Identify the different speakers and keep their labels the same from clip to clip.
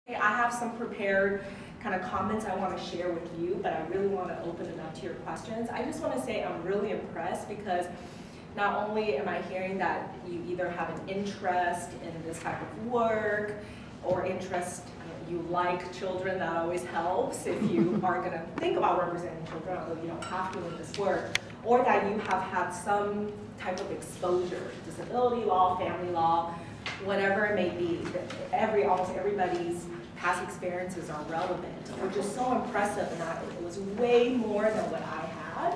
Speaker 1: I have some prepared kind of comments I want to share with you, but I really want to open it up to your questions. I just want to say I'm really impressed because not only am I hearing that you either have an interest in this type of work or interest, you like children, that always helps if you are going to think about representing children, although you don't have to in this work, or that you have had some type of exposure, disability law, family law, whatever it may be. Almost everybody's past experiences are relevant, which is so impressive, and it was way more than what I had.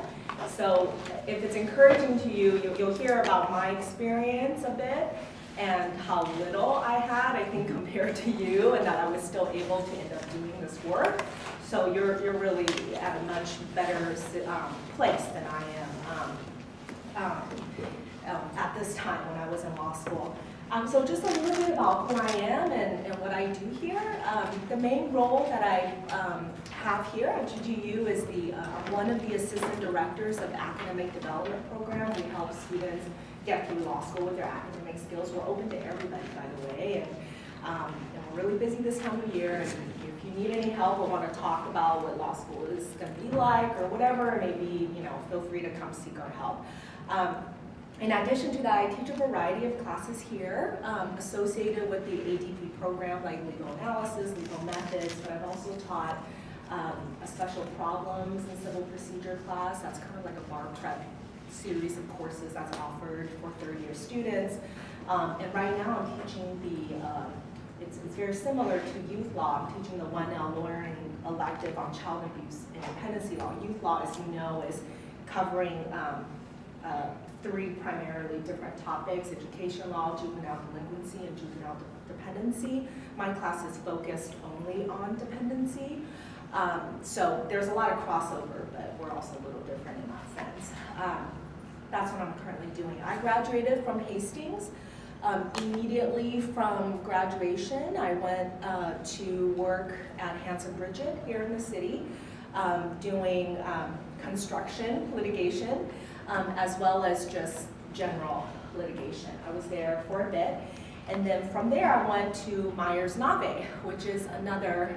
Speaker 1: So if it's encouraging to you, you'll hear about my experience a bit and how little I had, I think, compared to you, and that I was still able to end up doing this work. So you're really at a much better place than I am at this time when I was in law school. So just a little bit about who I am and what I do here. The main role that I have here at GGU is one of the assistant directors of the academic development program. We help students get through law school with their academic skills. We're open to everybody, by the way, and we're really busy this time of year. And if you need any help or want to talk about what law school is going to be like or whatever, maybe feel free to come seek our help. In addition to that, I teach a variety of classes here associated with the ADP program, like legal analysis, legal methods, but I've also taught a special problems and civil procedure class. That's kind of like a bar prep series of courses that's offered for third-year students. And right now I'm teaching it's very similar to youth law. I'm teaching the 1L lawyering elective on child abuse and dependency law. Youth law, as you know, is covering three primarily different topics: education law, juvenile delinquency, and juvenile dependency. My class is focused only on dependency. So there's a lot of crossover, but we're also a little different in that sense. That's what I'm currently doing. I graduated from Hastings. Immediately from graduation, I went to work at Hanson Bridgett here in the city, doing construction litigation, as well as just general litigation. I was there for a bit, and then from there I went to Meyers, Nave, which is another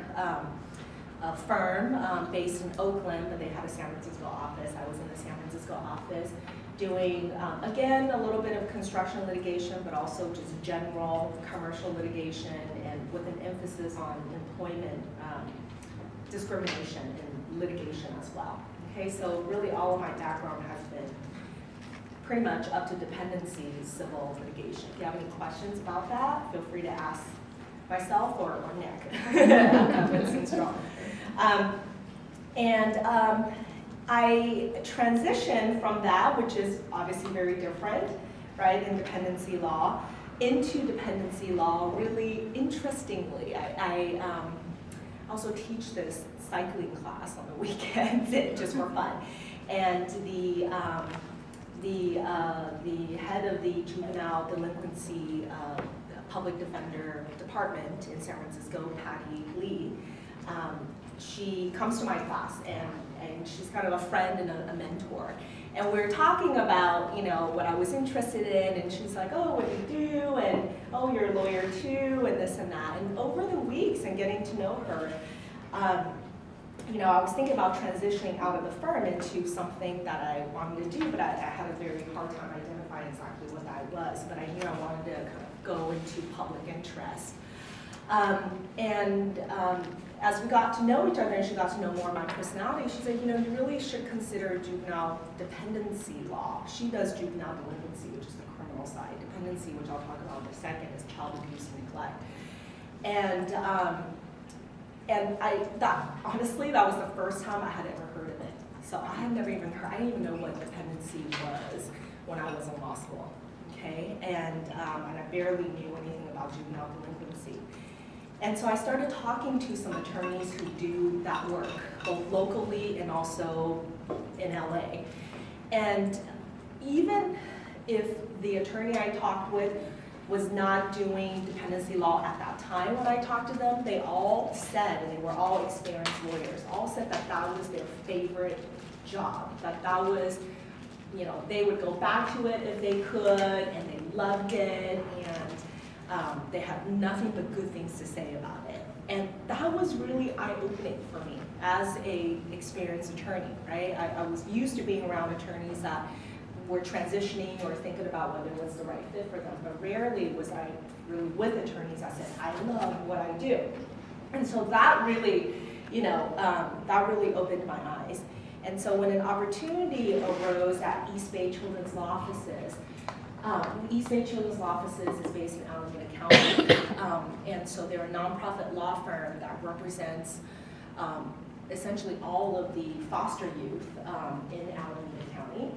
Speaker 1: firm based in Oakland, but they had a San Francisco office. I was in the San Francisco office doing, again, a little bit of construction litigation, but also just general commercial litigation, and with an emphasis on employment discrimination and litigation as well. Okay, so really all of my background has been pretty much up to dependency civil litigation. If you have any questions about that, feel free to ask myself or Nick. I'm Winston Strong. I transitioned from that, which is obviously very different, right, in dependency law, into dependency law. Really interestingly, I also teach this cycling class on the weekends just for fun, and the head of the Juvenile Dependency Public Defender Department in San Francisco, Reichi Lee, she comes to my class, and she's kind of a friend and a mentor. And we're talking about, what I was interested in, and she's like, oh, what do you do? And, oh, you're a lawyer too, and this and that. And over the weeks and getting to know her, I was thinking about transitioning out of the firm into something that I wanted to do, but I had a very hard time identifying exactly what that was. But I knew I wanted to kind of go into public interest. As we got to know each other and she got to know more of my personality, she said, you really should consider juvenile dependency law. She does juvenile delinquency, which is the criminal side. Dependency, which I'll talk about in a second, is child abuse and neglect. Honestly, that was the first time I had ever heard of it. So I had never even heard, I didn't even know what dependency was when I was in law school, okay? And I barely knew anything about juvenile delinquency. And so I started talking to some attorneys who do that work, both locally and also in LA. And even if the attorney I talked with was not doing dependency law at that time when I talked to them, they all said, and they were all experienced lawyers, all said that that was their favorite job, that was, they would go back to it if they could, and they loved it, and they have nothing but good things to say about it. And that was really eye-opening for me as a experienced attorney, right? I was used to being around attorneys that were transitioning or thinking about whether it was the right fit for them, but rarely was I really with attorneys that said, I love what I do. And so that really, that really opened my eyes. And so when an opportunity arose at East Bay Children's Law Offices, East Bay Children's Law Offices is based in Alameda County, and so they're a nonprofit law firm that represents essentially all of the foster youth in Alameda County.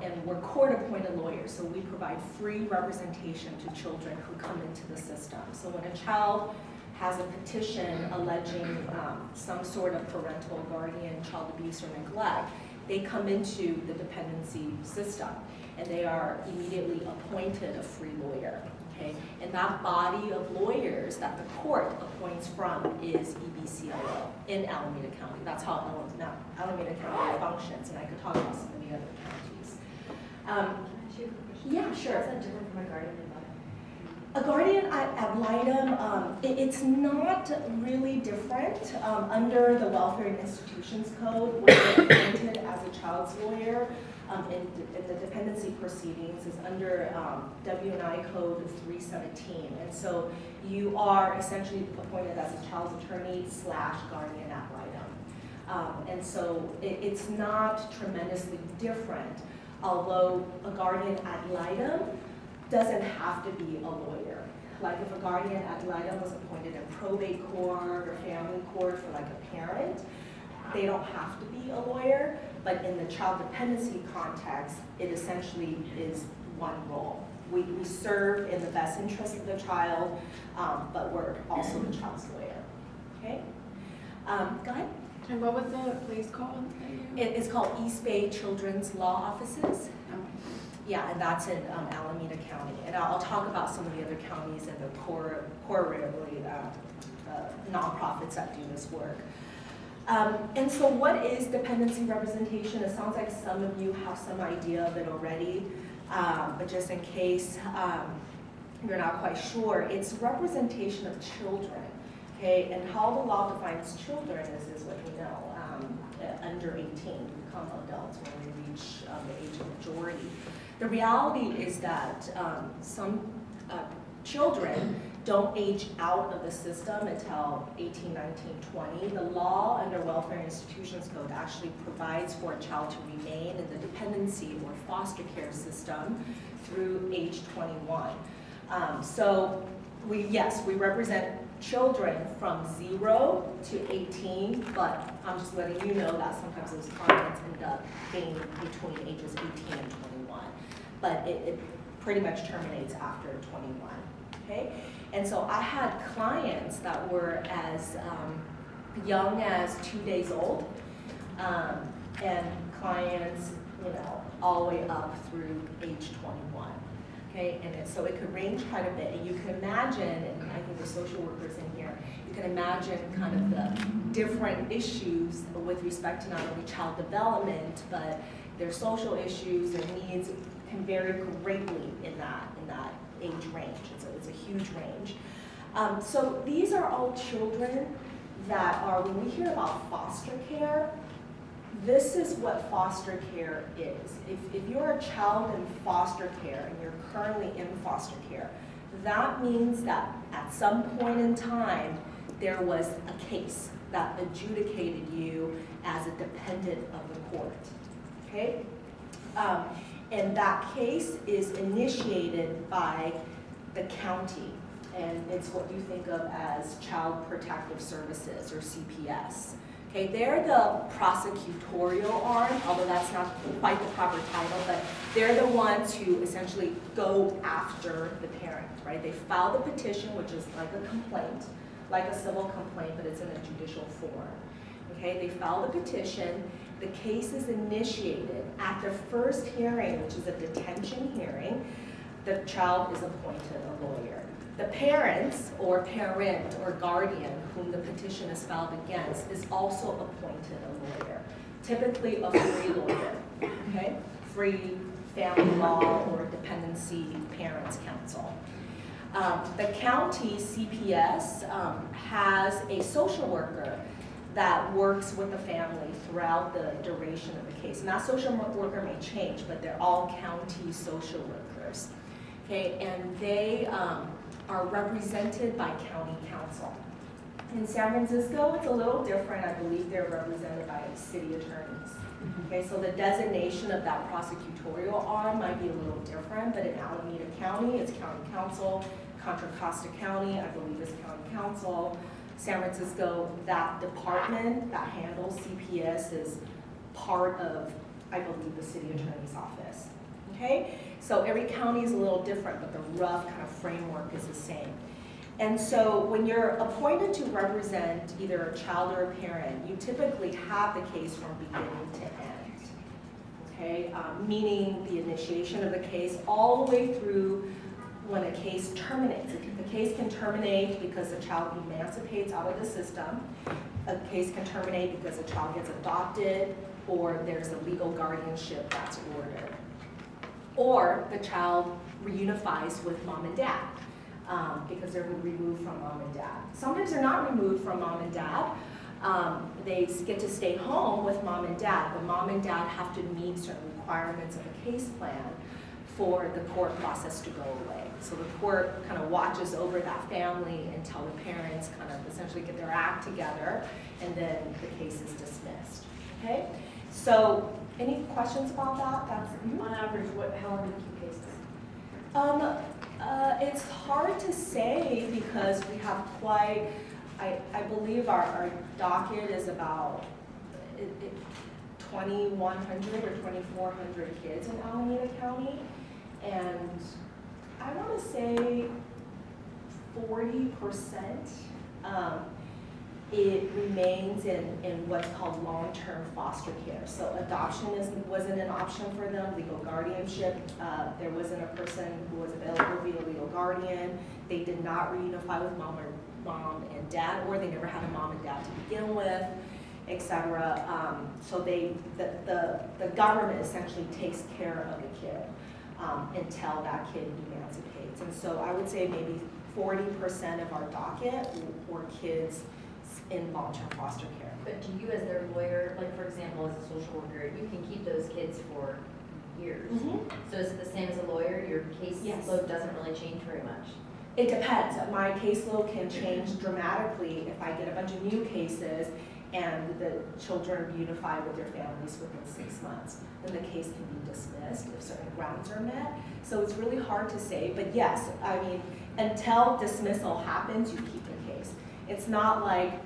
Speaker 1: And we're court-appointed lawyers, so we provide free representation to children who come into the system. So when a child has a petition alleging some sort of parental, guardian, child abuse, or neglect, they come into the dependency system, and they are immediately appointed a free lawyer. Okay? And that body of lawyers that the court appoints from is EBCLO in Alameda County. That's how Alameda County functions, and I could talk about some of the other counties. Yeah, sure.
Speaker 2: How's that different from a guardian ad litem?
Speaker 1: A guardian ad litem, it's not really different. Under the Welfare and Institutions Code, when you're appointed as a child's lawyer in the dependency proceedings is under W&I Code 317. And so you are essentially appointed as a child's attorney / guardian ad litem. And so it's not tremendously different, although a guardian ad litem doesn't have to be a lawyer. Like if a guardian ad litem was appointed in probate court or family court for like a parent, they don't have to be a lawyer, but in the child dependency context, it essentially is one role. We serve in the best interest of the child, but we're also the child's lawyer. Okay? Go ahead.
Speaker 2: And what was the place called?
Speaker 1: It's called East Bay Children's Law Offices. Yeah, and that's in Alameda County. And I'll talk about some of the other counties and the core nonprofits that do this work. And so what is dependency representation? It sounds like some of you have some idea of it already, but just in case you're not quite sure, it's representation of children, okay? And how the law defines children is what we know. Under 18, we become adults when we reach the age of majority. The reality is that some children don't age out of the system until 18, 19, 20. The law under Welfare and Institutions Code actually provides for a child to remain in the dependency or foster care system through age 21. So we represent children from 0 to 18, but I'm just letting you know that sometimes those clients end up being between ages 18 and 21. But it pretty much terminates after 21, okay? And so I had clients that were as young as 2 days old, and clients, all the way up through age 21. Okay, and so it could range quite a bit, and you can imagine, and I think the social workers in here, you can imagine kind of the different issues with respect to not only child development, but their social issues, their needs can vary greatly in that age range. It's a huge range. So these are all children that are, when we hear about foster care, this is what foster care is. If you're a child in foster care and you're currently in foster care, that means that at some point in time, there was a case that adjudicated you as a dependent of the court, okay? And that case is initiated by the county, and it's what you think of as Child Protective Services, or CPS. Okay, they're the prosecutorial arm, although that's not quite the proper title, but they're the ones who essentially go after the parent, right? They file the petition, which is like a complaint, like a civil complaint, but it's in a judicial form. Okay, they file the petition, the case is initiated. At the first hearing, which is a detention hearing, the child is appointed a lawyer. The parents, or parent, or guardian, whom the petition is filed against, is also appointed a lawyer, typically a free lawyer, okay? Free family law or dependency parents counsel. The county CPS has a social worker that works with the family throughout the duration of the case. And that social worker may change, but they're all county social workers. Okay, and they are represented by county counsel. In San Francisco, it's a little different. I believe they're represented by city attorneys. Okay, so the designation of that prosecutorial arm might be a little different, but in Alameda County, it's county counsel. Contra Costa County, I believe, is county counsel. San Francisco, that department that handles CPS is part of, I believe, the city attorney's office. Okay, so every county is a little different, but the rough kind of framework is the same. And so when you're appointed to represent either a child or a parent, you typically have the case from beginning to end. Okay, meaning the initiation of the case all the way through when a case terminates. The case can terminate because the child emancipates out of the system. A case can terminate because the child gets adopted, or there's a legal guardianship that's ordered. Or the child reunifies with mom and dad because they're removed from mom and dad. Sometimes they're not removed from mom and dad. They get to stay home with mom and dad, but mom and dad have to meet certain requirements of a case plan for the court process to go away. So the court kind of watches over that family until the parents kind of essentially get their act together, and then the case is dismissed. Okay? So any questions about that? That's
Speaker 2: On average, how long do you keep cases?
Speaker 1: It's hard to say because we have quite, I believe our docket is about 2,100 or 2,400 kids in Alameda County. And I want to say 40% it remains in what's called long-term foster care. So adoption wasn't an option for them, legal guardianship. There wasn't a person who was available via legal guardian. They did not reunify with mom and dad, or they never had a mom and dad to begin with, etc. So the government essentially takes care of the kid until that kid emancipates. And so I would say maybe 40% of our docket were kids in long-term foster care.
Speaker 3: But do you, as their lawyer, like for example, as a social worker, you can keep those kids for years? Mm-hmm. So is it the same as a lawyer? Your caseload doesn't really change very much?
Speaker 1: It depends. My caseload can change dramatically if I get a bunch of new cases and the children reunify with their families within 6 months. Then the case can be dismissed if certain grounds are met. So it's really hard to say, but yes, I mean, until dismissal happens, you keep the case. It's not like,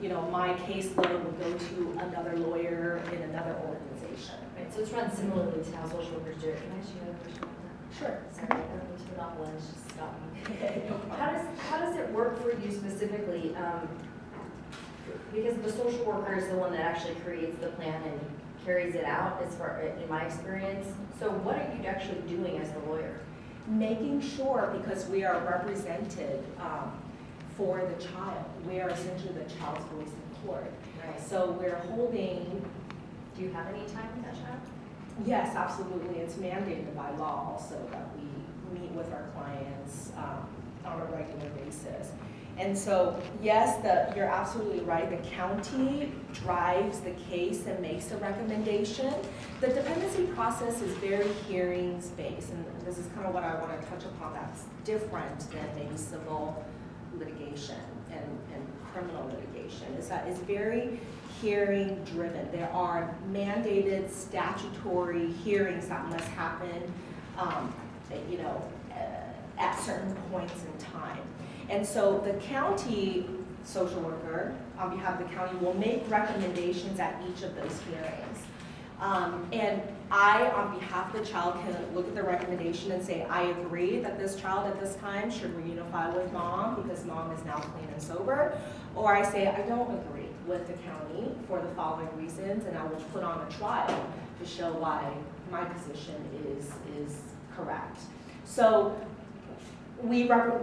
Speaker 1: you know, my caseload will go to another lawyer in another organization.
Speaker 3: Right, so it's run similarly to how social workers do it. Can I ask you another question about that?
Speaker 1: Sure.
Speaker 3: Sorry, I don't mean to monopolize, just stop me. How does it work for you specifically? Because the social worker is the one that actually creates the plan and carries it out, as far in my experience. So what are you actually doing as the lawyer?
Speaker 1: Making sure, because we are represented for the child. We are essentially the child's voice in court.
Speaker 3: Right.
Speaker 1: So we're holding.
Speaker 3: Do you have any time with that child?
Speaker 1: Yes, absolutely. It's mandated by law also that we meet with our clients on a regular basis. And so, yes, you're absolutely right. The county drives the case and makes the recommendation. The dependency process is very hearings-based, and this is kind of what I want to touch upon that's different than maybe civil litigation and criminal litigation, is that it's very hearing-driven. There are mandated statutory hearings that must happen, at certain points in time. And so the county social worker, on behalf of the county, will make recommendations at each of those hearings. And I, on behalf of the child, can look at the recommendation and say, I agree that this child at this time should reunify with mom because mom is now clean and sober. Or I say, I don't agree with the county for the following reasons, and I will put on a trial to show why my position is correct. So we are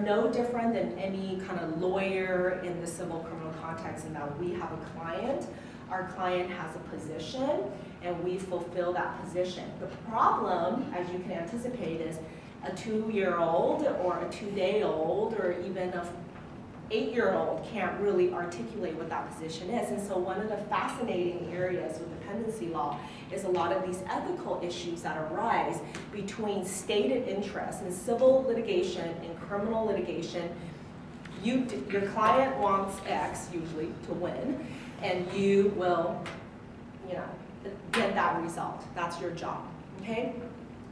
Speaker 1: no different than any kind of lawyer in the civil criminal context in that we have a client. Our client has a position, and we fulfill that position. The problem, as you can anticipate, is a 2-year-old or a 2-day-old or even a 8-year-old can't really articulate what that position is. And so one of the fascinating areas with dependency law is a lot of these ethical issues that arise between stated interests in civil litigation and criminal litigation. Your client wants X, usually, to win, and you will, get that result. That's your job, okay?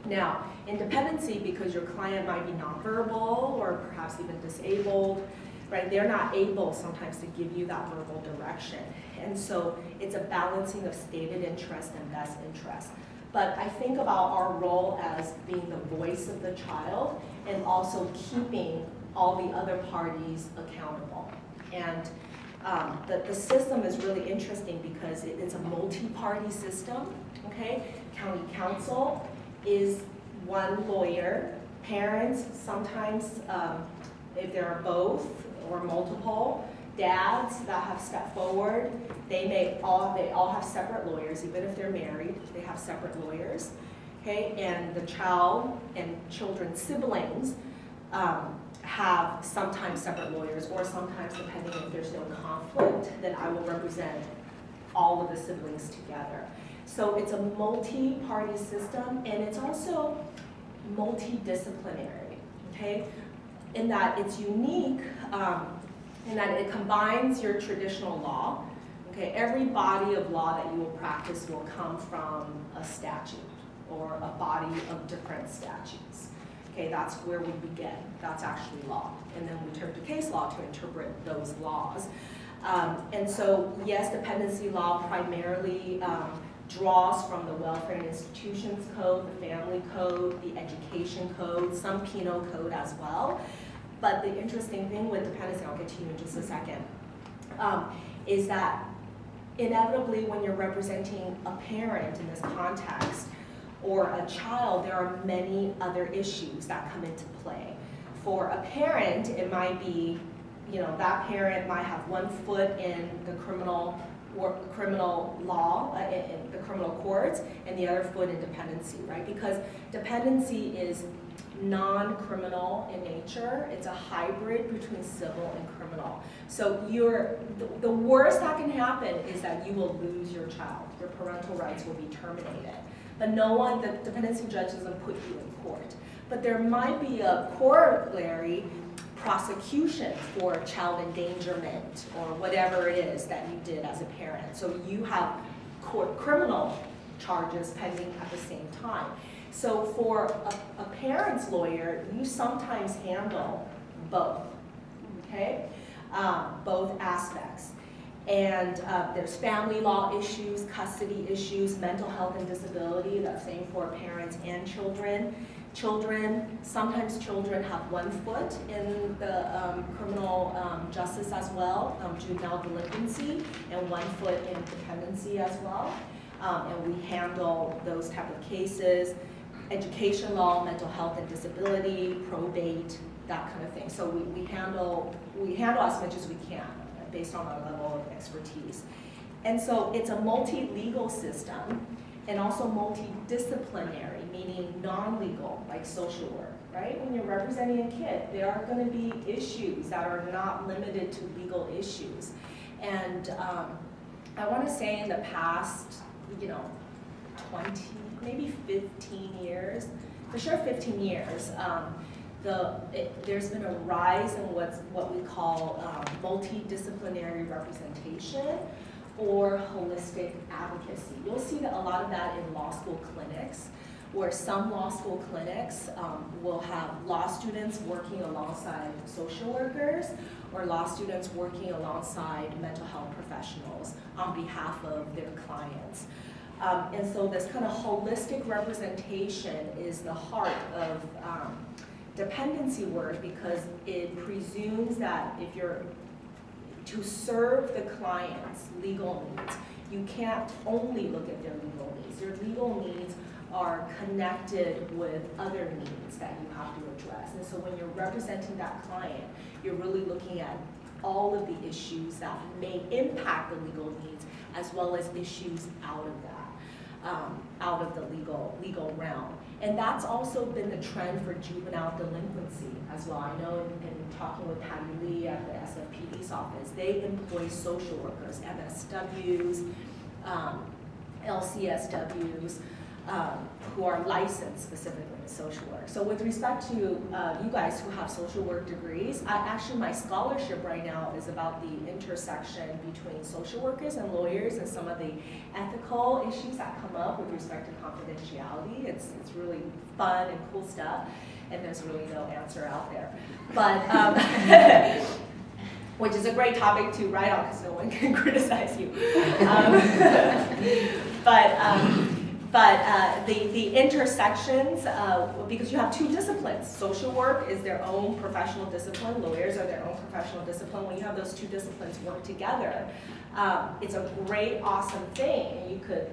Speaker 1: Now, in dependency, because your client might be nonverbal or perhaps even disabled, right? They're not able sometimes to give you that verbal direction. And so it's a balancing of stated interest and best interest. But I think about our role as being the voice of the child and also keeping all the other parties accountable. And the system is really interesting because it's a multi-party system, okay? County council is one lawyer. Parents sometimes, if there are both or multiple, dads that have stepped forward, they all have separate lawyers. Even if they're married, they have separate lawyers, okay? And the child and children's siblings have sometimes separate lawyers, or sometimes, depending if there's no conflict, then I will represent all of the siblings together. So it's a multi-party system, and it's also multidisciplinary, okay? In that it's unique, in that it combines your traditional law, okay? Every body of law that you will practice will come from a statute or a body of different statutes. Okay, that's where we begin. That's actually law. And then we turn to case law to interpret those laws. And so, yes, dependency law primarily draws from the Welfare and Institutions Code, the Family Code, the Education Code, some penal code as well. But the interesting thing with dependency, I'll get to you in just a second, is that inevitably when you're representing a parent in this context, or a child, there are many other issues that come into play. For a parent, it might be, that parent might have one foot in the criminal law, in the criminal courts, and the other foot in dependency, right? Because dependency is non-criminal in nature. It's a hybrid between civil and criminal. So the worst that can happen is that you will lose your child. Your parental rights will be terminated. But the dependency judge doesn't put you in court. But there might be a corollary prosecution for child endangerment or whatever it is that you did as a parent. So you have criminal charges pending at the same time. So for a parent's lawyer, you sometimes handle both, okay? Both aspects. And there's family law issues, custody issues, mental health and disability, that's same for parents and children. Sometimes children have one foot in the criminal justice as well, juvenile delinquency, and one foot in dependency as well. And we handle those type of cases, education law, mental health and disability, probate, that kind of thing. So we handle as much as we can, based on our level of expertise. And so it's a multi-legal system and also multidisciplinary, meaning non-legal, like social work, right? When you're representing a kid, there are going to be issues that are not limited to legal issues. And I want to say in the past, 20, maybe 15 years, for sure 15 years, there's been a rise in what we call multidisciplinary representation or holistic advocacy. You'll see that a lot of that in law school clinics, where some law school clinics will have law students working alongside social workers or law students working alongside mental health professionals on behalf of their clients. And so this kind of holistic representation is the heart of dependency work, because it presumes that if you're to serve the client's legal needs, you can't only look at their legal needs. Their legal needs are connected with other needs that you have to address. And so when you're representing that client, you're really looking at all of the issues that may impact the legal needs, as well as issues out of that. out of the legal realm. And that's also been the trend for juvenile delinquency as well. I know in talking with Patty Lee at the SFPD's office, they employ social workers, MSWs, LCSWs, who are licensed specifically in social work. So with respect to you guys who have social work degrees, actually my scholarship right now is about the intersection between social workers and lawyers and some of the ethical issues that come up with respect to confidentiality. It's really fun and cool stuff, and there's really no answer out there. But which is a great topic to write on because no one can criticize you. But the intersections, because you have two disciplines. Social work is their own professional discipline. Lawyers are their own professional discipline. When you have those two disciplines work together, it's a great, awesome thing. And you could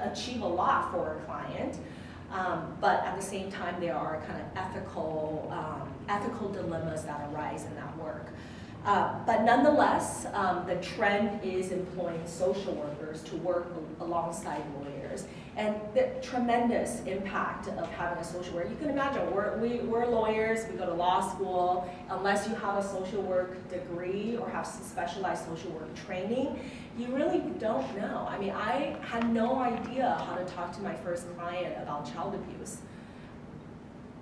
Speaker 1: achieve a lot for a client. But at the same time, there are kind of ethical dilemmas that arise in that work. But nonetheless, the trend is employing social workers to work alongside lawyers. And the tremendous impact of having a social worker. You can imagine, we're lawyers, we go to law school. Unless you have a social work degree or have specialized social work training, you really don't know. I mean, I had no idea how to talk to my first client about child abuse.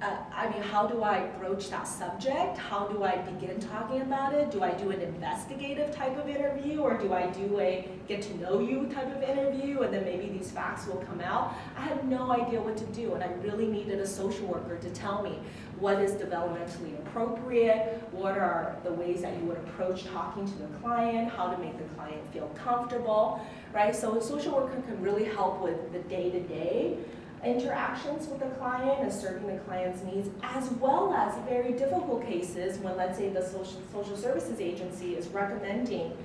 Speaker 1: I mean, how do I broach that subject? How do I begin talking about it? Do I do an investigative type of interview, or do I do a get to know you type of interview, and then maybe these facts will come out? I had no idea what to do, and I really needed a social worker to tell me what is developmentally appropriate, what are the ways that you would approach talking to the client, how to make the client feel comfortable, right? So a social worker can really help with the day-to-day interactions with the client and serving the client's needs, as well as very difficult cases when, let's say, the social services agency is recommending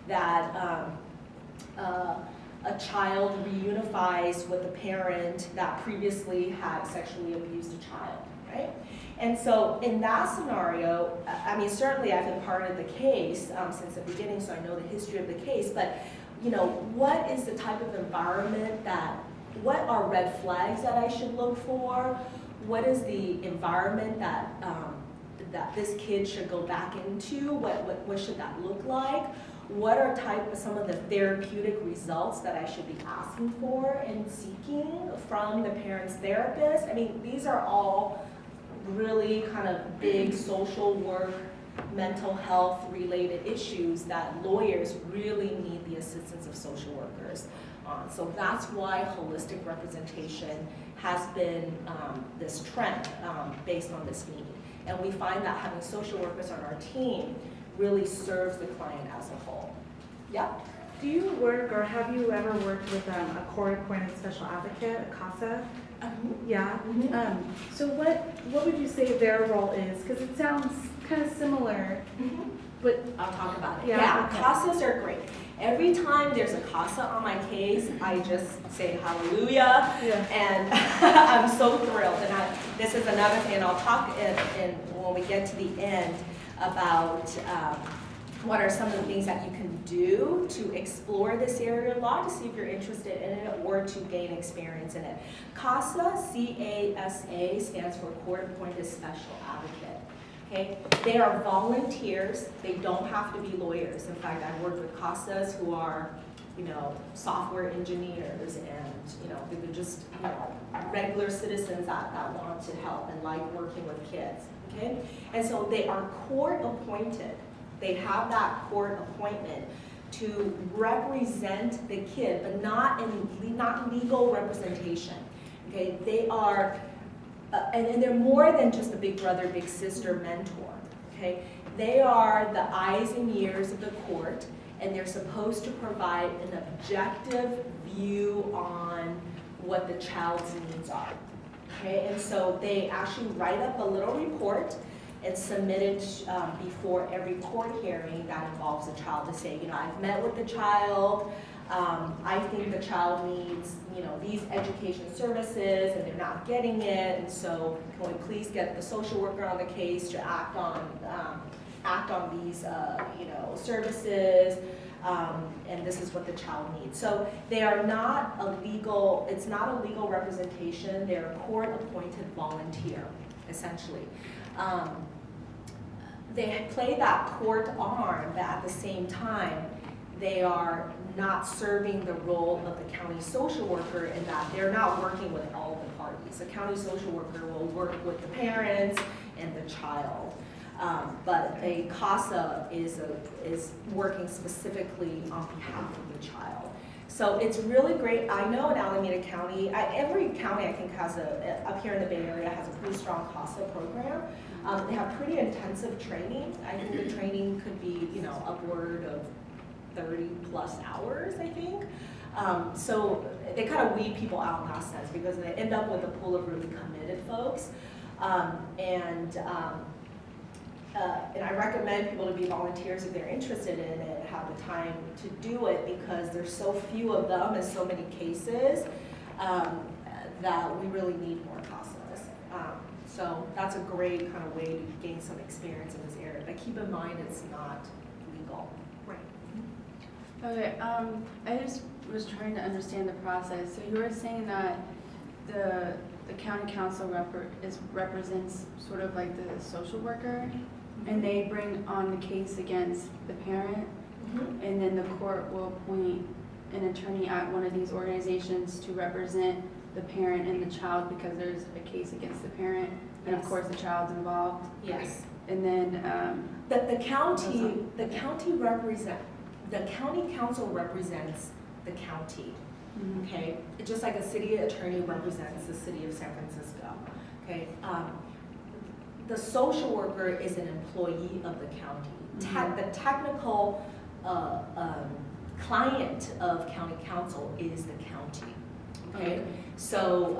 Speaker 1: that a child reunifies with a parent that previously had sexually abused a child, right? And so in that scenario, I mean, certainly I've been part of the case since the beginning, so I know the history of the case, but you know, what is the type of environment what are red flags that I should look for? What is the environment that that this kid should go back into? What should that look like? What are some of the therapeutic results that I should be asking for and seeking from the parent's therapist? I mean, these are all really kind of big social work, mental health related issues that lawyers really need the assistance of social workers on. So that's why holistic representation has been this trend based on this need. And we find that having social workers on our team really serves the client as a whole. Yeah?
Speaker 4: Do you work, or have you ever worked with a court-appointed special advocate, a CASA? Yeah. So what would you say their role is? Because it sounds kind of similar. But
Speaker 1: I'll talk about it.
Speaker 4: Yeah, okay.
Speaker 1: CASAs are great. Every time there's a CASA on my case, I just say hallelujah, and I'm so thrilled. And this is another thing, and I'll talk when we get to the end about what are some of the things that you can do to explore this area of law to see if you're interested in it or to gain experience in it. CASA, C-A-S-A, stands for Court Appointed Special Advocate. Okay? They are volunteers. They don't have to be lawyers. In fact, I've worked with CASAs who are, you know, software engineers, and you know, they're just regular citizens that want to help and like working with kids. Okay? And so they are court appointed. They have that court appointment to represent the kid, but not legal representation. Okay? They are. And they're more than just a big brother, big sister mentor, okay? They are the eyes and ears of the court, and they're supposed to provide an objective view on what the child's needs are, okay? And so they actually write up a little report and submit it before every court hearing that involves a child to say, you know, I've met with the child, I think the child needs, you know, these education services and they're not getting it, and so can we please get the social worker on the case to act on these, you know, services. and this is what the child needs. So they are not a legal, it's not a legal representation, they're a court-appointed volunteer, essentially. They play that court arm, but at the same time, they are not serving the role of the county social worker in that they're not working with all the parties. A county social worker will work with the parents and the child. But a CASA is working specifically on behalf of the child. So it's really great. I know in Alameda County, every county I think has up here in the Bay Area has a pretty strong CASA program. They have pretty intensive training. I think the training could be, upward of 30 plus hours, I think. So they kind of weed people out in that sense because they end up with a pool of really committed folks. And I recommend people to be volunteers if they're interested in it, have the time to do it because there's so few of them and so many cases that we really need more CASAs. So that's a great kind of way to gain some experience in this area. But keep in mind it's not legal.
Speaker 4: Right.
Speaker 5: Okay, I just was trying to understand the process. So you were saying that the county council represents sort of like the social worker, and they bring on the case against the parent, and then the court will appoint an attorney at one of these organizations to represent the parent and the child because there's a case against the parent, and of course the child's involved.
Speaker 1: Yes.
Speaker 5: And then
Speaker 1: the county council represents the county. Okay, just like a city attorney represents the city of San Francisco. Okay, the social worker is an employee of the county. The technical client of county council is the county. Okay, so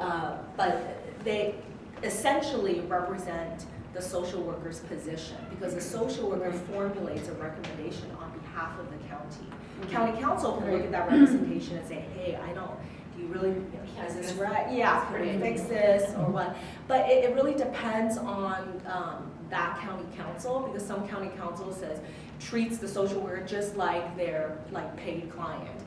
Speaker 1: but they essentially represent the social worker's position because the social worker formulates a recommendation on behalf of the county. County council can look at that representation and say, hey, do you really, is this right? Yeah, can we fix this or what? But it really depends on that county council because some county council treats the social worker just like their paid client.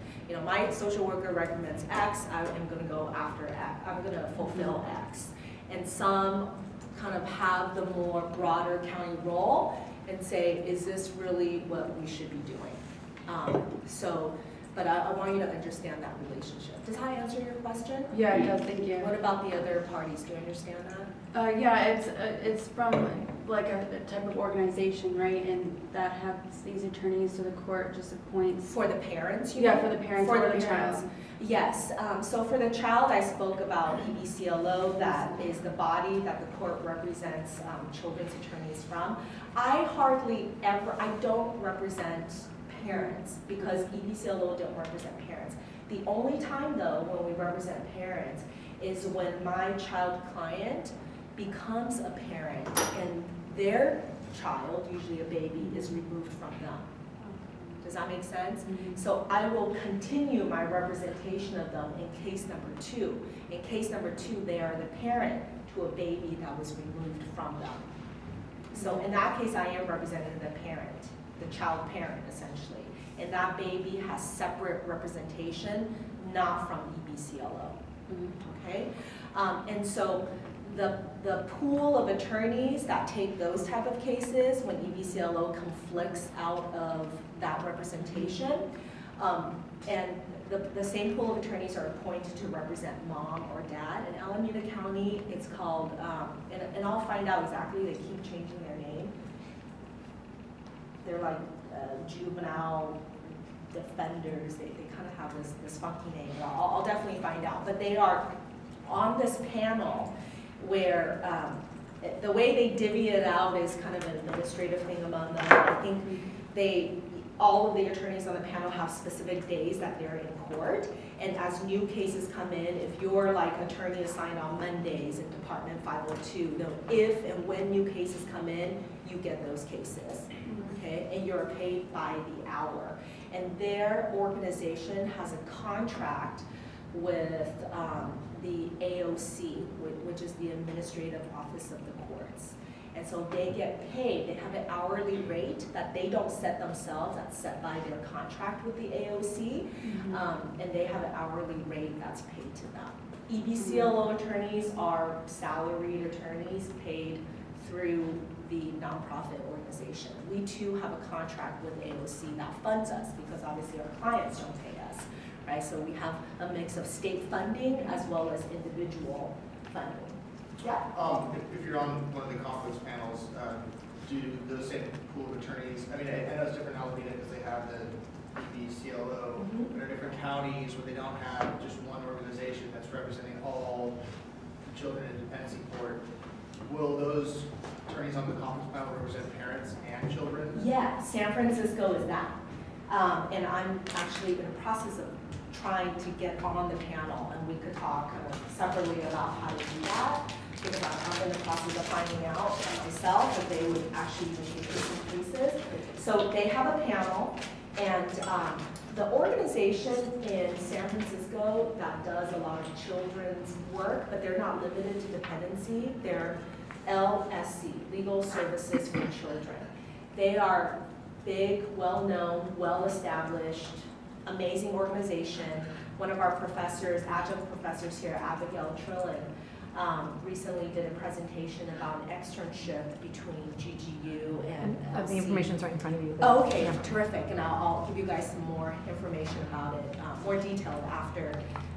Speaker 1: My social worker recommends X, I am going to go after X, I'm going to fulfill X. And some kind of have the more broader county role and say, is this really what we should be doing? But I want you to understand that relationship. Does that answer your question?
Speaker 5: Yeah, it does, thank you.
Speaker 1: What about the other parties? Do you understand that?
Speaker 5: Yeah, it's from like a type of organization, right? And that has these attorneys, so the court just appoints.
Speaker 1: For the parents,
Speaker 5: Yeah, for the parents
Speaker 1: for
Speaker 5: or
Speaker 1: the
Speaker 5: the
Speaker 1: parents.
Speaker 5: child.
Speaker 1: Yes, so for the child, I spoke about EBCLO, that is the body that the court represents children's attorneys from. I don't represent parents because EBCLO don't represent parents. The only time though when we represent parents is when my child client becomes a parent and their child, usually a baby, is removed from them. Does that make sense? So I will continue my representation of them in case number 2. In case number 2, they are the parent to a baby that was removed from them. So in that case, I am representing the parent, the child parent essentially. And that baby has separate representation, not from EBCLO. Okay? And so the pool of attorneys that take those type of cases when EBCLO conflicts out of that representation, and the same pool of attorneys are appointed to represent mom or dad. In Alameda County, it's called, and I'll find out exactly, they keep changing their name. They're like Juvenile Defenders. They kind of have this funky name. I'll definitely find out. But they are on this panel where the way they divvy it out is kind of an administrative thing among them. I think all of the attorneys on the panel have specific days that they're in court, and as new cases come in, if you're like attorney assigned on Mondays in Department 502, then if and when new cases come in, you get those cases, okay? And you're paid by the hour. And their organization has a contract with the AOC, which is the Administrative Office of the Courts. And so they get paid, they have an hourly rate that they don't set themselves, that's set by their contract with the AOC, and they have an hourly rate that's paid to them. EBCLO attorneys are salaried attorneys paid through the nonprofit organization. We too have a contract with AOC that funds us because obviously our clients don't pay us, right? So we have a mix of state funding as well as individual funding. Yeah.
Speaker 6: If you're on one of the conference panels, do those same pool of attorneys, I mean, I know it's different in Alameda because they have the EBCLO, but there are different counties where they don't have just one organization that's representing all children in dependency court. Will those attorneys on the conference panel represent parents and children?
Speaker 1: Yeah, San Francisco is that. And I'm actually in the process of trying to get on the panel, and we could talk kind of separately about how to do that, because I'm in the process of finding out myself if they would actually even take this in cases. So they have a panel, and the organization in San Francisco that does a lot of children's work, but they're not limited to dependency, they're LSC, Legal Services for Children. They are big, well-known, well-established, amazing organization. One of our professors, adjunct professors here, Abigail Trillin, recently did a presentation about an externship between GGU and LC.
Speaker 7: The information's right in front of you.
Speaker 1: Oh, okay, terrific, and I'll give you guys some more information about it, more detailed after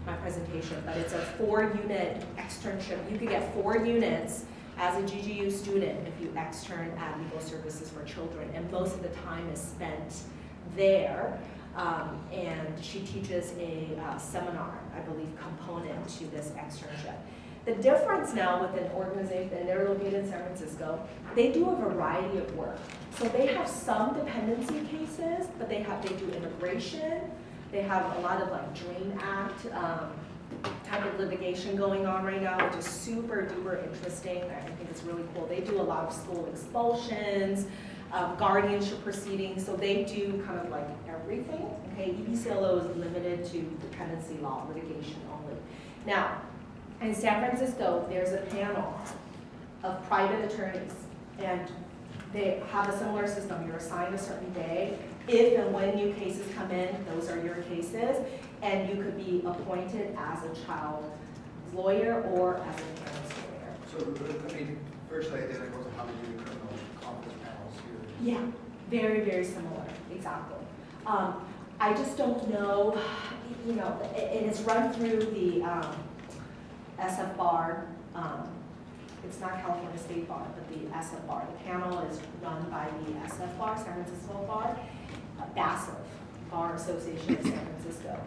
Speaker 1: my presentation, but it's a 4-unit externship. You could get 4 units as a GGU student if you extern at Legal Services for Children, and most of the time is spent there. And she teaches a seminar, I believe, component to this externship. The difference now with an organization, and they're located in San Francisco, they do a variety of work. So they have some dependency cases, but they do immigration. They have a lot of like DREAM Act type of litigation going on right now, which is super duper interesting. I think it's really cool. They do a lot of school expulsions, guardianship proceedings, so they do kind of like everything. Okay, EBCLO is limited to dependency law litigation only. Now, in San Francisco, there's a panel of private attorneys, and they have a similar system. You're assigned a certain day. If and when new cases come in, those are your cases, and you could be appointed as a child lawyer or as a parent's lawyer.
Speaker 6: So, I mean, virtually identical to how we do criminal conference panels here.
Speaker 1: Yeah, very, very similar, exactly. I just don't know, you know, and it's run through the SF Bar. It's not California State Bar, but the SF Bar. The panel is run by the SF Bar, San Francisco Bar, BASF, Bar Association of San Francisco.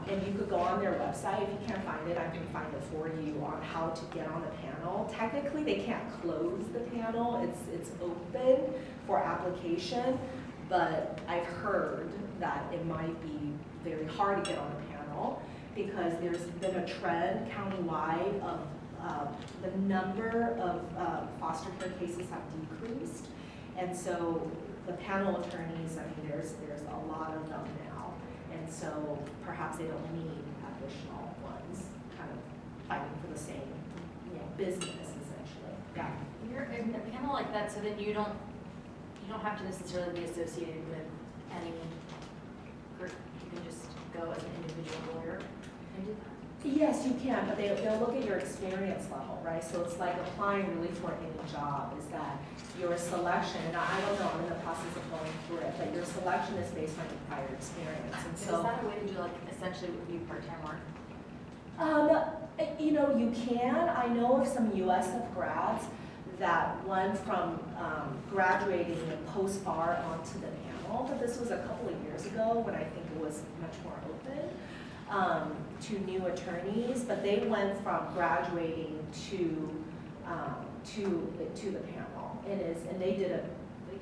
Speaker 1: And you could go on their website. If you can't find it, I can find it for you on how to get on the panel. Technically, they can't close the panel. It's open for application, but I've heard that it might be very hard to get on the panel because there's been a trend countywide of the number of foster care cases have decreased. And so the panel attorneys, I mean, there's a lot of them now. And so perhaps they don't need additional ones kind of fighting for the same, you know, business essentially. Yeah.
Speaker 3: You're in a panel like that, so then you don't have to necessarily be associated with any group. You can just go as an individual lawyer and do that.
Speaker 1: Yes, you can, but they'll look at your experience level, right? So it's like applying really for any job, is that your selection, and I don't know, I'm in the process of going through it, but your selection is based on your prior experience. And so,
Speaker 3: is that a way to do like essentially what would be part-time work?
Speaker 1: You know, you can. I know of some USF grads that went from graduating and post-bar onto the panel, but this was a couple of years ago when I think it was much more open. To new attorneys, but they went from graduating to the panel. And they did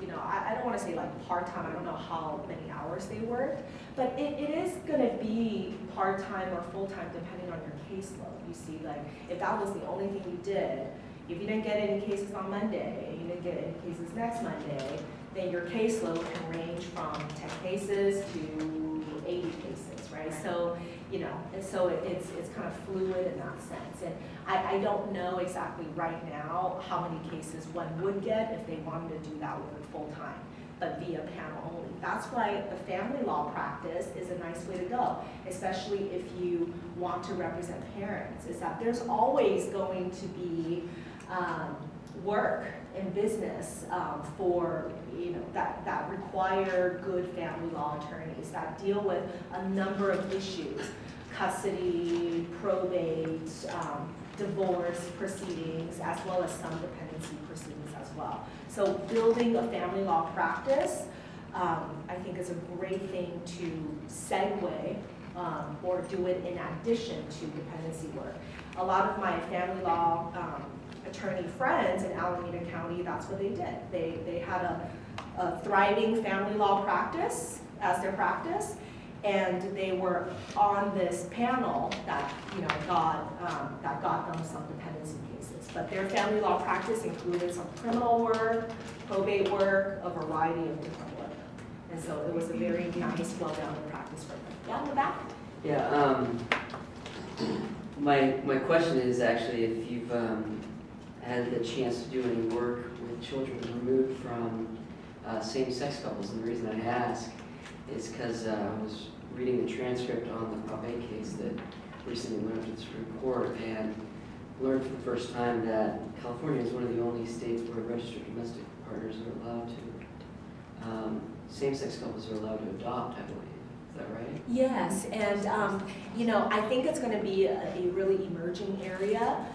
Speaker 1: you know, I don't want to say like part-time, I don't know how many hours they worked, but it is going to be part-time or full-time depending on your caseload. You see, like if that was the only thing you did, if you didn't get any cases on Monday, and you didn't get any cases next Monday, then your caseload can range from 10 cases to 80 cases, right? So you know, and so it's kind of fluid in that sense. And I don't know exactly right now how many cases one would get if they wanted to do that work full-time, but via panel only. That's why the family law practice is a nice way to go, especially if you want to represent parents, is that there's always going to be work in business for, you know, that require good family law attorneys that deal with a number of issues: custody, probate, divorce proceedings, as well as some dependency proceedings as well. So building a family law practice, I think, is a great thing to segue or do it in addition to dependency work. A lot of my family law attorney friends in Alameda County, that's what they did. They had a thriving family law practice as their practice, and they were on this panel that, you know, got them some dependency cases. But their family law practice included some criminal work, probate work, a variety of different work. And so it was a very nice, well-rounded practice for them. Yeah, in the back?
Speaker 7: Yeah, my question is actually if you've had the chance to do any work with children removed from same-sex couples. And the reason I ask is because I was reading the transcript on the Prop 8 case that recently went up to the Supreme Court and learned for the first time that California is one of the only states where registered domestic partners are allowed to, same-sex couples are allowed to adopt, I believe. Is that right?
Speaker 1: Yes, and you know, I think it's going to be a really emerging area.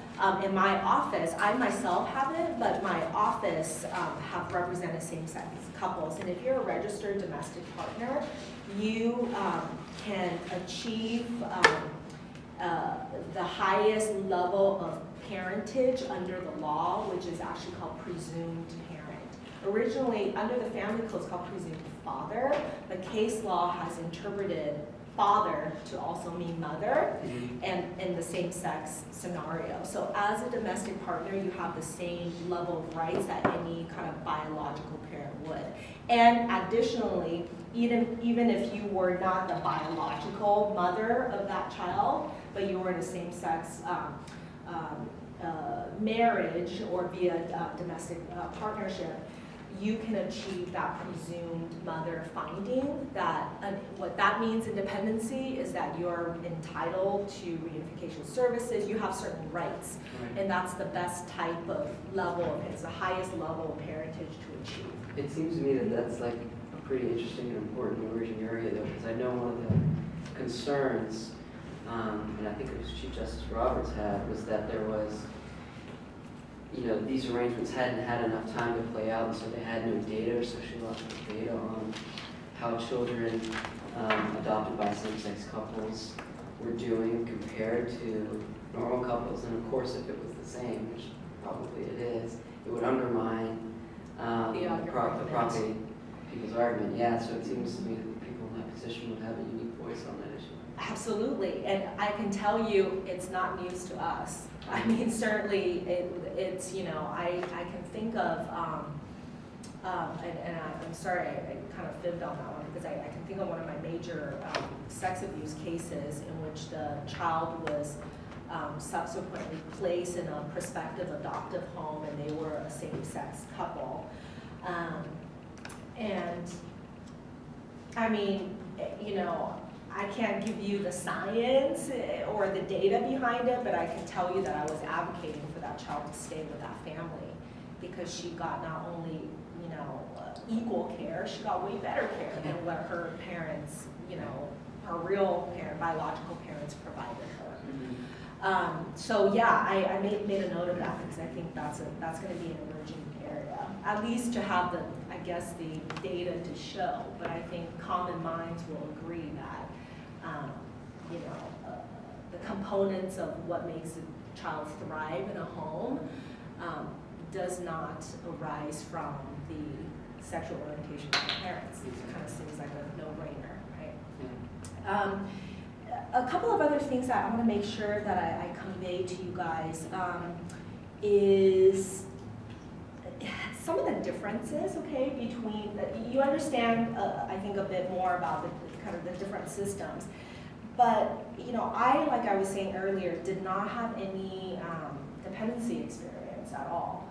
Speaker 1: In my office, I myself haven't, but my office have represented same-sex couples. And if you're a registered domestic partner, you can achieve the highest level of parentage under the law, which is actually called presumed parent. Originally, under the family code, it's called presumed father. The case law has interpreted father to also mean mother, and in the same-sex scenario. So as a domestic partner, you have the same level of rights that any kind of biological parent would. And additionally, even if you were not the biological mother of that child, but you were in a same-sex marriage or via domestic partnership, you can achieve that presumed mother finding. That what that means in dependency is that you're entitled to reunification services. You have certain rights, and that's the best type of level. It's the highest level of parentage to achieve.
Speaker 7: It seems to me that that's like a pretty interesting and important emerging area, though, because I know one of the concerns, and I think it was Chief Justice Roberts had, was that there was, you know, these arrangements hadn't had enough time to play out, and so they had no data or sociological data on how children adopted by same-sex couples were doing compared to normal couples. And of course, if it was the same, which probably it is, it would undermine the property people's argument. Yeah, so it seems to me that people in that position would have a unique voice on that issue.
Speaker 1: Absolutely, and I can tell you it's not news to us. I mean, certainly it's, you know, I can think of, and I'm sorry, I kind of fibbed on that one, because I can think of one of my major sex abuse cases in which the child was subsequently placed in a prospective adoptive home, and they were a same-sex couple. And I mean, you know, I can't give you the science or the data behind it, but I can tell you that I was advocating for that child to stay with that family, because she got not only, you know, equal care, she got way better care than what her parents, you know, her real biological parents provided her. So yeah, I made a note of that, because I think that's going to be an emerging area, at least to have the, I guess, the data to show. But I think common minds will agree that you know, the components of what makes a child thrive in a home does not arise from the sexual orientation of the parents. It kind of seems like a no-brainer, right? A couple of other things that I want to make sure that I convey to you guys is some of the differences, okay, between, you understand, I think, a bit more about the kind of the different systems. but, you know, like I was saying earlier, did not have any dependency experience at all.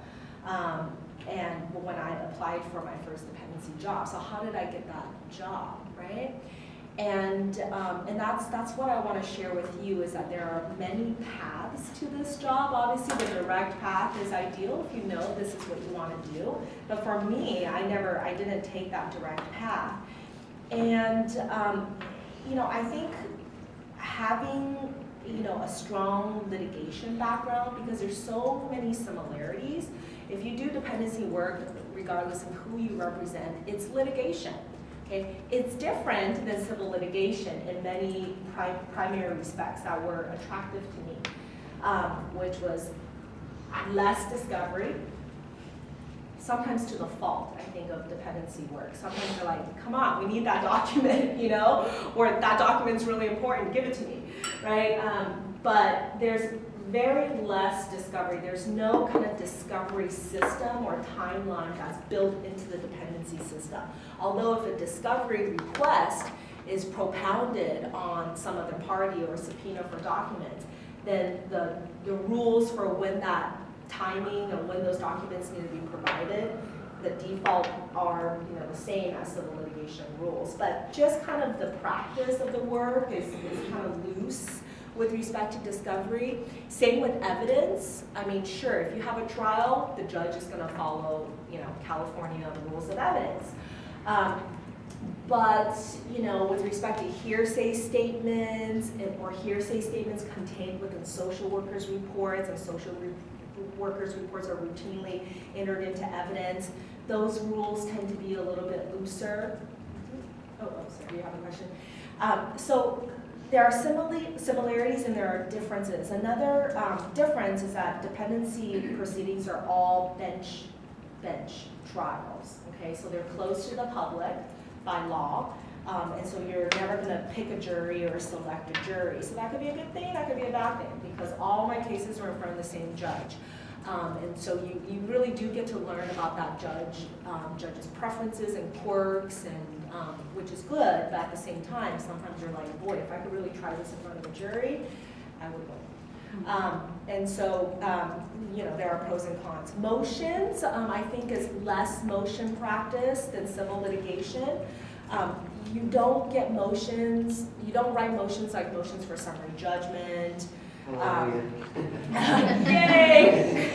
Speaker 1: And when I applied for my first dependency job, so how did I get that job, right? And that's what I want to share with you, is that there are many paths to this job. Obviously, the direct path is ideal if you know this is what you want to do. But for me, I didn't take that direct path. And you know, I think having, you know, a strong litigation background, because there's so many similarities. If you do dependency work, regardless of who you represent, it's litigation. Okay? It's different than civil litigation in many primary respects that were attractive to me, which was less discovery, sometimes to the fault, I think, of dependency work. Sometimes they're like, come on, we need that document, you know, or that document's really important, give it to me, right? But there's very less discovery. There's no kind of discovery system or timeline that's built into the dependency system. Although if a discovery request is propounded on some other party or a subpoena for documents, then the rules for when that timing and when those documents need to be provided, the default are, you know, the same as civil litigation rules. But just kind of the practice of the work is kind of loose with respect to discovery. Same with evidence. I mean, sure, if you have a trial, the judge is going to follow, you know, California rules of evidence. But, you know, with respect to hearsay statements or hearsay statements contained within social workers' reports, and social workers' reports are routinely entered into evidence, those rules tend to be a little bit looser. Oh, sorry, you have a question? So there are similarities and there are differences. Another difference is that dependency proceedings are all bench trials. Okay, so they're closed to the public by law, and so you're never going to pick a jury or select a jury. So that could be a good thing, that could be a bad thing, because all my cases are in front of the same judge. And so you really do get to learn about that judge's preferences and quirks, and which is good, but at the same time, sometimes you're like, boy, if I could really try this in front of a jury, I would win. And so, you know, there are pros and cons. Motions, I think, is less motion practice than civil litigation. You don't get motions, you don't write motions like motions for summary judgment. Yay!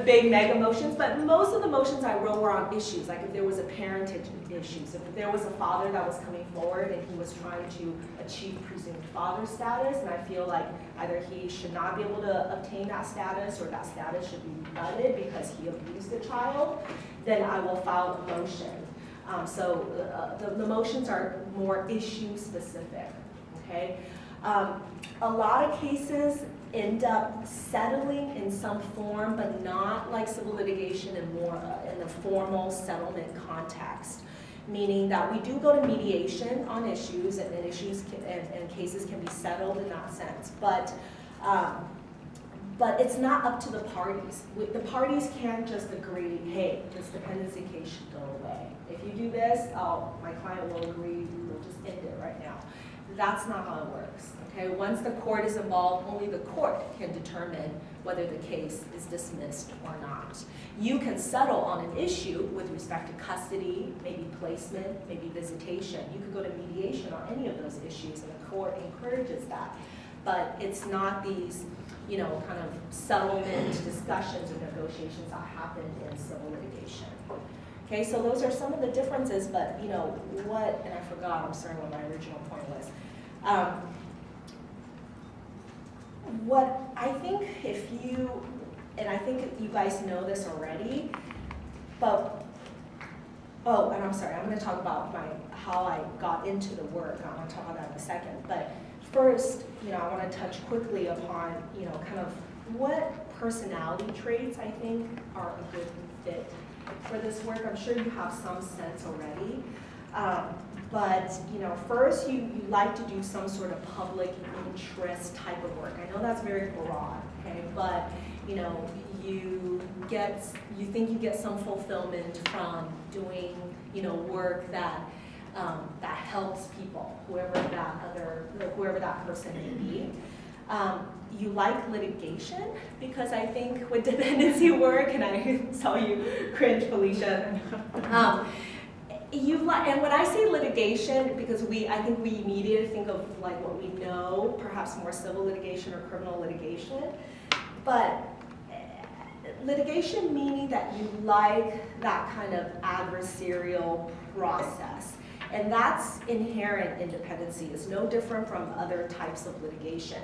Speaker 1: Big mega motions, but most of the motions I wrote were on issues, like if there was a parentage issues, if there was a father that was coming forward and he was trying to achieve presumed father status, and I feel like either he should not be able to obtain that status or that status should be rebutted because he abused the child, then I will file a motion. So the motions are more issue specific, okay? A lot of cases end up settling in some form, but not like civil litigation and more in the formal settlement context. Meaning that we do go to mediation on issues, and issues and cases can be settled in that sense. But it's not up to the parties. The parties can't just agree, hey, this dependency case should go away. If you do this, my client will agree, we'll just end it right now. That's not how it works. Okay, once the court is involved, only the court can determine whether the case is dismissed or not. You can settle on an issue with respect to custody, maybe placement, maybe visitation. You could go to mediation on any of those issues, and the court encourages that. But it's not these, you know, kind of settlement discussions or negotiations that happen in civil litigation. Okay, so those are some of the differences, but, you know, and I forgot, I'm sorry what my original point was. What I think and I think you guys know this already, but, and I'm sorry, I'm going to talk about how I got into the work. I want to talk about that in a second. But first, you know, I want to touch quickly upon, you know, kind of what personality traits I think are a good fit for this work. I'm sure you have some sense already. But, you know, first you like to do some sort of public interest type of work. I know that's very broad, okay? But, you know, you think you get some fulfillment from doing, you know, work that that helps people, whoever that person may be. You like litigation, because I think with dependency work, and I saw you cringe, Felicia, and when I say litigation, because I think we immediately think of like what we know, perhaps more civil litigation or criminal litigation, but litigation meaning that you like that kind of adversarial process. And that's inherent in dependency. It's no different from other types of litigation.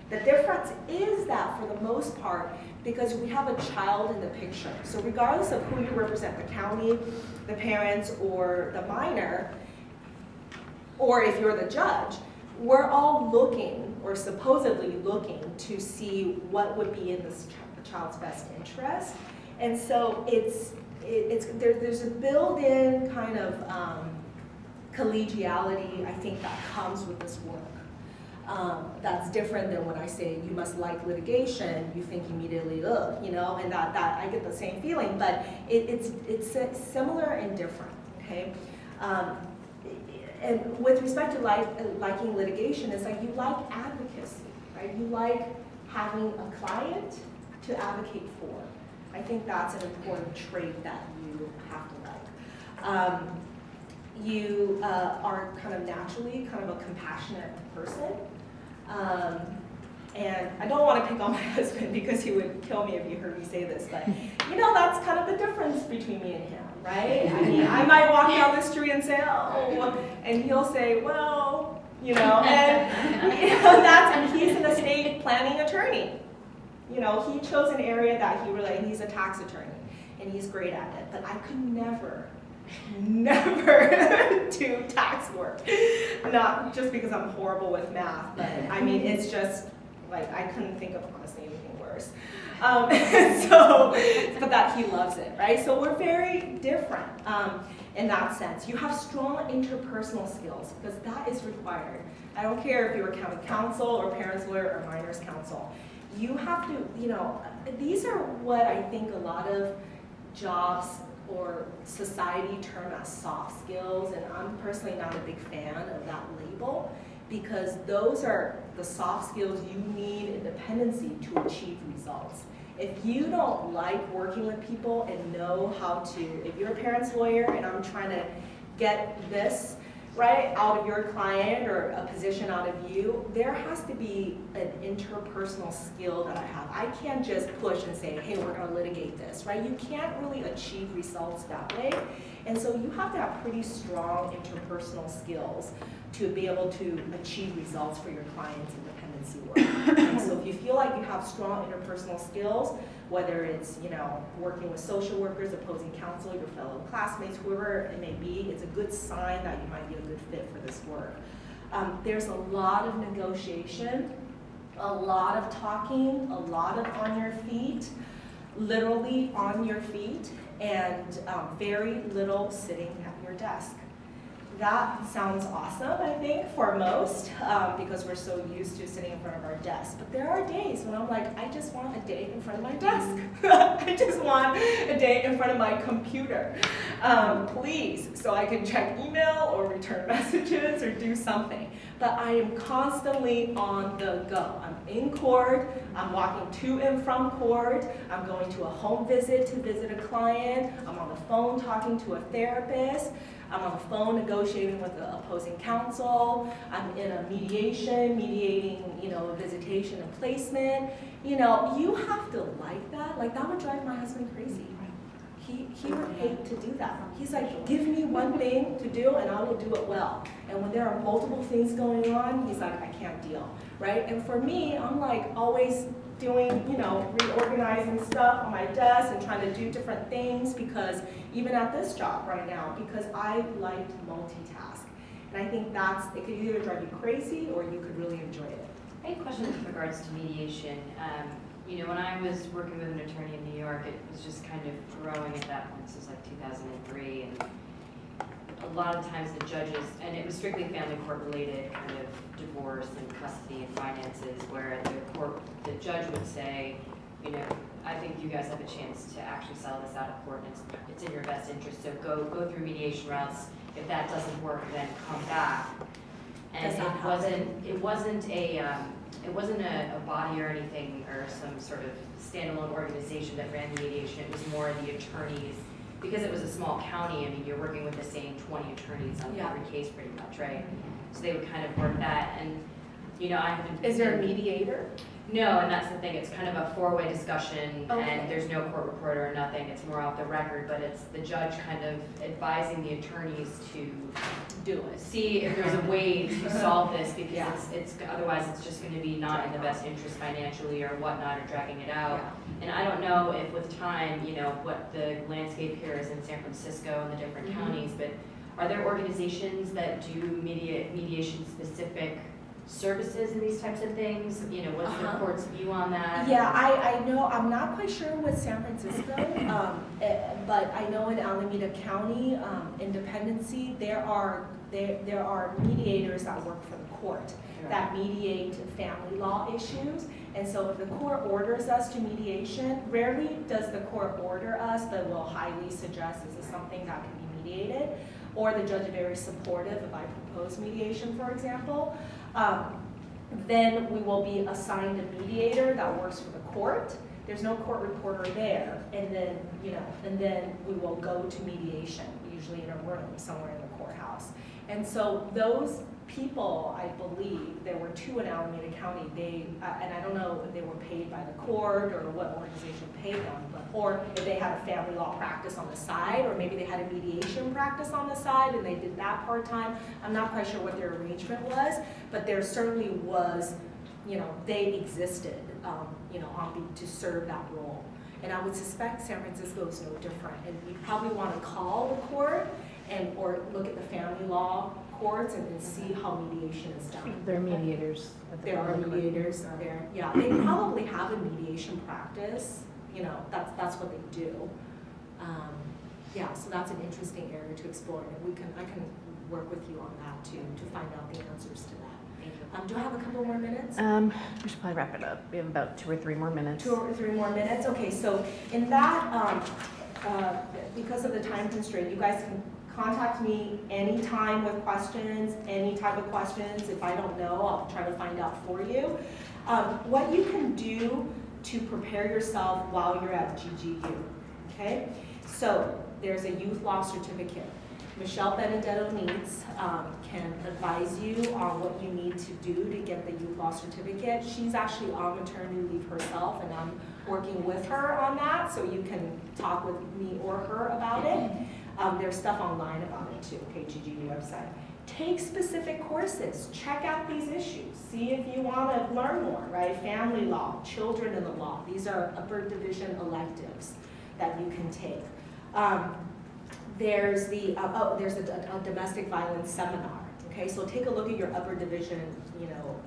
Speaker 1: The difference is that for the most part, because we have a child in the picture, so regardless of who you represent, the county, the parents, or the minor, or if you're the judge, we're all looking, or supposedly looking, to see what would be in the child's best interest. And so there's a built-in kind of collegiality, I think, that comes with this work. That's different than when I say you must like litigation, you think immediately, ugh, you know, and that I get the same feeling, but it's similar and different, okay? And with respect to liking litigation, it's like you like advocacy, right? You like having a client to advocate for. I think that's an important trait that you have to like. You are kind of naturally kind of a compassionate person. And I don't want to pick on my husband because he would kill me if he heard me say this, but you know, that's kind of the difference between me and him, right? I mean, I might walk down the street and say, oh, and he'll say, well, you know, and you know, and he's an estate planning attorney. You know, he chose an area that he really, and he's a tax attorney, and he's great at it, but I could never do tax work. Not just because I'm horrible with math, but I mean, it's just like, I couldn't think of honestly anything worse. But that he loves it, right? So we're very different in that sense. You have strong interpersonal skills because that is required. I don't care if you're a county counsel or parents lawyer or minors counsel. You have to, you know, these are what I think a lot of jobs or society term as soft skills, and I'm personally not a big fan of that label because those are the soft skills you need in dependency to achieve results. If you don't like working with people and know how to, if you're a parent's lawyer and I'm trying to get this, right, out of your client or a position out of you, there has to be an interpersonal skill that I have. I can't just push and say, hey, we're going to litigate this, right? You can't really achieve results that way. And so you have to have pretty strong interpersonal skills to be able to achieve results for your clients in dependency work. And so if you feel like you have strong interpersonal skills, whether it's, you know, working with social workers, opposing counsel, your fellow classmates, whoever it may be, it's a good sign that you might be a good fit for this work. There's a lot of negotiation, a lot of talking, a lot of on your feet, literally on your feet, and very little sitting at your desk. That sounds awesome, I think, for most, because we're so used to sitting in front of our desk. But there are days when I'm like, I just want a day in front of my desk. I just want a day in front of my computer, please, so I can check email or return messages or do something. But I am constantly on the go. I'm in court, I'm walking to and from court, I'm going to a home visit to visit a client, I'm on the phone talking to a therapist, I'm on the phone negotiating with the opposing counsel, I'm in a mediation, mediating, you know, visitation and placement. You know, you have to like that. Like, that would drive my husband crazy. He would hate to do that. He's like, give me one thing to do and I will do it well. And when there are multiple things going on, he's like, I can't deal, right? And for me, I'm like always doing, you know, reorganizing stuff on my desk and trying to do different things because even at this job right now, because I like to multitask. And I think it could either drive you crazy or you could really enjoy it.
Speaker 3: I have a question with regards to mediation. You know, when I was working with an attorney in New York, it was just kind of growing at that point. This was like 2003, and a lot of times the judges, and it was strictly family court related, kind of divorce and custody and finances, where the judge would say, you know, I think you guys have a chance to actually settle this out of court, and it's in your best interest, so go through mediation routes if that doesn't work, then come back. And
Speaker 1: Does that
Speaker 3: it wasn't a body or anything or some sort of standalone organization that ran mediation. It was more the attorneys, because it was a small county. I mean, you're working with the same 20 attorneys on every case pretty much, right? So they would kind of work that, and I haven't.
Speaker 1: Is there a mediator?
Speaker 3: No, and that's the thing. It's kind of a four-way discussion, and there's no court reporter or nothing. It's more off the record, but it's the judge kind of advising the attorneys to
Speaker 1: Do it.
Speaker 3: see if there's a way to solve this, because it's otherwise it's just going to be not in the best interest financially or whatnot, or dragging it out. And I don't know if with time, what the landscape here is in San Francisco and the different counties, but are there organizations that do mediation specific services in these types of things? What's the court's view on that?
Speaker 1: Yeah, I know, I'm not quite sure with San Francisco, but I know in Alameda County, in Dependency, there are mediators that work for the court that mediate family law issues. And so if the court orders us to mediation, rarely does the court order us, but will highly suggest this is something that can be mediated, or the judge is very supportive if I propose mediation, for example. Then we will be assigned a mediator that works for the court. There's no court reporter there, and then we will go to mediation, usually in a room somewhere in the courthouse. And so those people, I believe, there were 2 in Alameda County. And I don't know if they were paid by the court or what organization paid them, or if they had a family law practice on the side, or maybe they had a mediation practice on the side and they did that part-time. I'm not quite sure what their arrangement was, but there certainly was, they existed, to serve that role. And I would suspect San Francisco is no different. And you probably want to call the court or look at the family law courts and then see how mediation is done.
Speaker 8: There are mediators.
Speaker 1: There are mediators there. Yeah, they probably have a mediation practice. That's what they do. Yeah, so that's an interesting area to explore, and I can work with you on that too to find out the answers to that. Do I have a couple more minutes?
Speaker 8: We should probably wrap it up. We have about 2 or 3 more minutes.
Speaker 1: 2 or 3 more minutes. Okay, so in that, because of the time constraint, you guys can contact me anytime with questions, any type of questions. If I don't know, I'll try to find out for you. What you can do to prepare yourself while you're at GGU, okay? So there's a youth law certificate. Michelle Benedetto-Needs can advise you on what you need to do to get the youth law certificate. She's actually on maternity leave herself, and I'm working with her on that, so you can talk with me or her about it. There's stuff online about it too, okay, GGU website. Take specific courses, check out these issues, see if you want to learn more, right? Family law, children in the law, these are upper division electives that you can take. There's a domestic violence seminar, okay? So take a look at your upper division,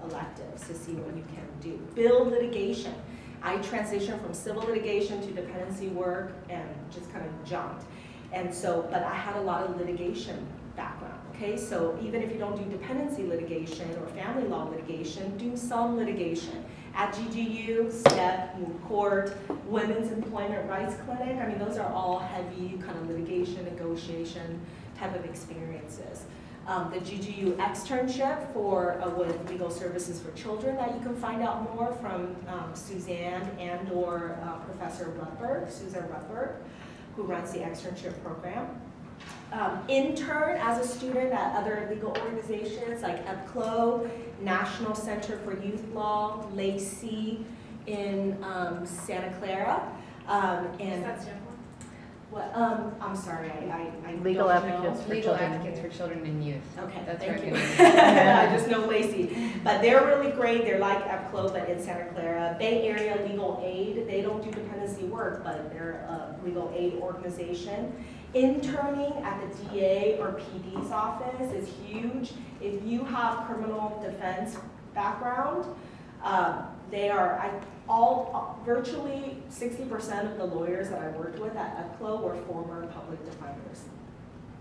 Speaker 1: electives to see what you can do. Build litigation. I transitioned from civil litigation to dependency work and just kind of jumped. And so, but I had a lot of litigation background, okay? So even if you don't do dependency litigation or family law litigation, do some litigation. At GGU, STEP, Moot Court, Women's Employment Rights Clinic, I mean, those are all heavy kind of litigation, negotiation type of experiences. The GGU externship with Legal Services for Children that you can find out more from Suzanne and or Professor Rutberg, Susan Rutberg, who runs the externship program. Intern as a student at other legal organizations like EPCLO, National Center for Youth Law, Lacey in Santa Clara. And
Speaker 2: That's different.
Speaker 1: what? I'm sorry, I
Speaker 8: Legal
Speaker 1: don't
Speaker 8: advocates
Speaker 1: know.
Speaker 8: for
Speaker 9: Legal
Speaker 8: children.
Speaker 9: advocates for children and youth.
Speaker 1: Okay,
Speaker 9: That's
Speaker 1: thank you.
Speaker 9: right.
Speaker 1: I just know Lacey. But they're really great. They're like EPCLO, but in Santa Clara. Bay Area Legal Aid, they don't do dependency work, but they're a legal aid organization. Interning at the DA or PD's office is huge. If you have criminal defense background, virtually 60% of the lawyers that I worked with at EPCLO were former public defenders.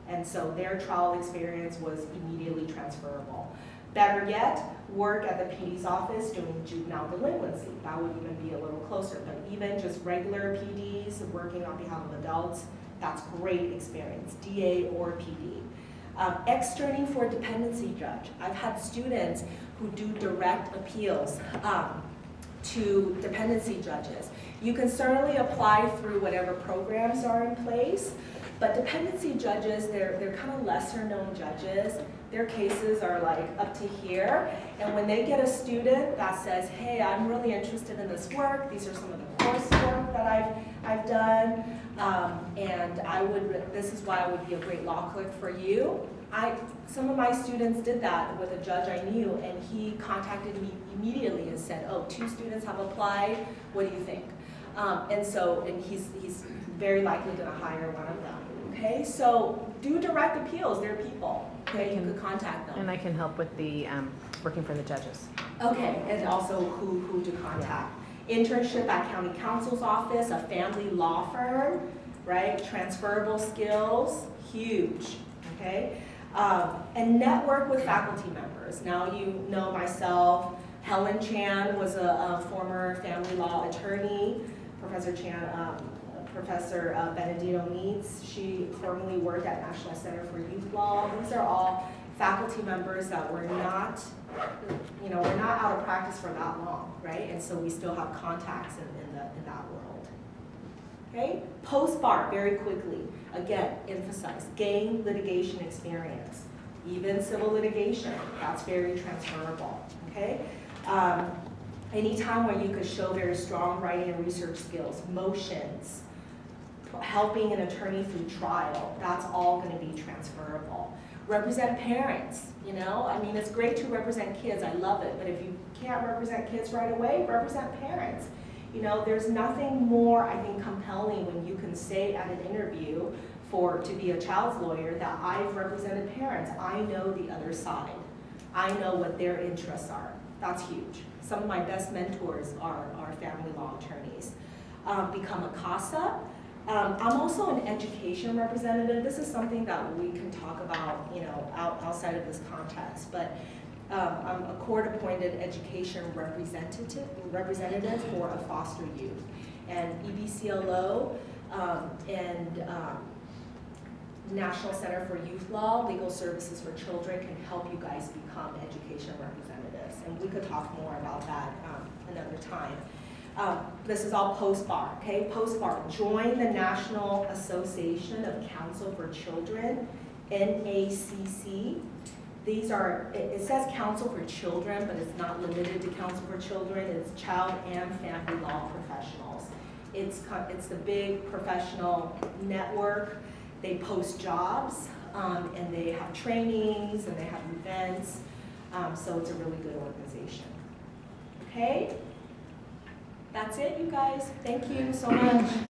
Speaker 1: And so their trial experience was immediately transferable. Better yet, work at the PD's office doing juvenile delinquency. That would even be a little closer, but even just regular PDs working on behalf of adults, that's great experience, DA or PD. Externing for dependency judge. I've had students who do direct appeals to dependency judges. You can certainly apply through whatever programs are in place, but dependency judges, they're kind of lesser known judges. Their cases are like up to here, and when they get a student that says, hey, I'm really interested in this work, these are some of the coursework that I've done, and this is why I would be a great law clerk for you. Some of my students did that with a judge I knew, and he contacted me immediately and said, oh, 2 students have applied, what do you think? And he's very likely gonna hire one of them, okay? So do direct appeals, they're people, okay? You could contact them.
Speaker 8: And I can help with the working for the judges.
Speaker 1: Okay, and also who to contact. Internship at county counsel's office, a family law firm, right? Transferable skills, huge, okay? And network with faculty members. Now you know myself, Helen Chan was a former family law attorney. Professor Chan, Professor Benedito Meets, she formerly worked at National Center for Youth Law. These are all faculty members that were not, we're not out of practice for that long, right? And so we still have contacts in that world. Okay, post-bar, very quickly. Again, emphasize, gain litigation experience. Even civil litigation, that's very transferable, okay? Anytime where you could show very strong writing and research skills, motions, helping an attorney through trial, that's all gonna be transferable. Represent parents, it's great to represent kids, I love it, but if you can't represent kids right away, represent parents. There's nothing more, I think, compelling when you can say at an interview to be a child's lawyer that I've represented parents. I know the other side. I know what their interests are. That's huge. Some of my best mentors are family law attorneys. Become a CASA. I'm also an education representative. This is something that we can talk about, outside of this context, but I'm a court-appointed education representative for a foster youth. And EBCLO and National Center for Youth Law, Legal Services for Children can help you guys become education representatives. And we could talk more about that another time. This is all post-bar, okay? Post-bar, join the National Association of Counsel for Children, NACC. These are, it says counsel for children, but it's not limited to counsel for children. It's child and family law professionals. It's the big professional network. They post jobs, and they have trainings, and they have events. So it's a really good organization. Okay? That's it, you guys. Thank you so much.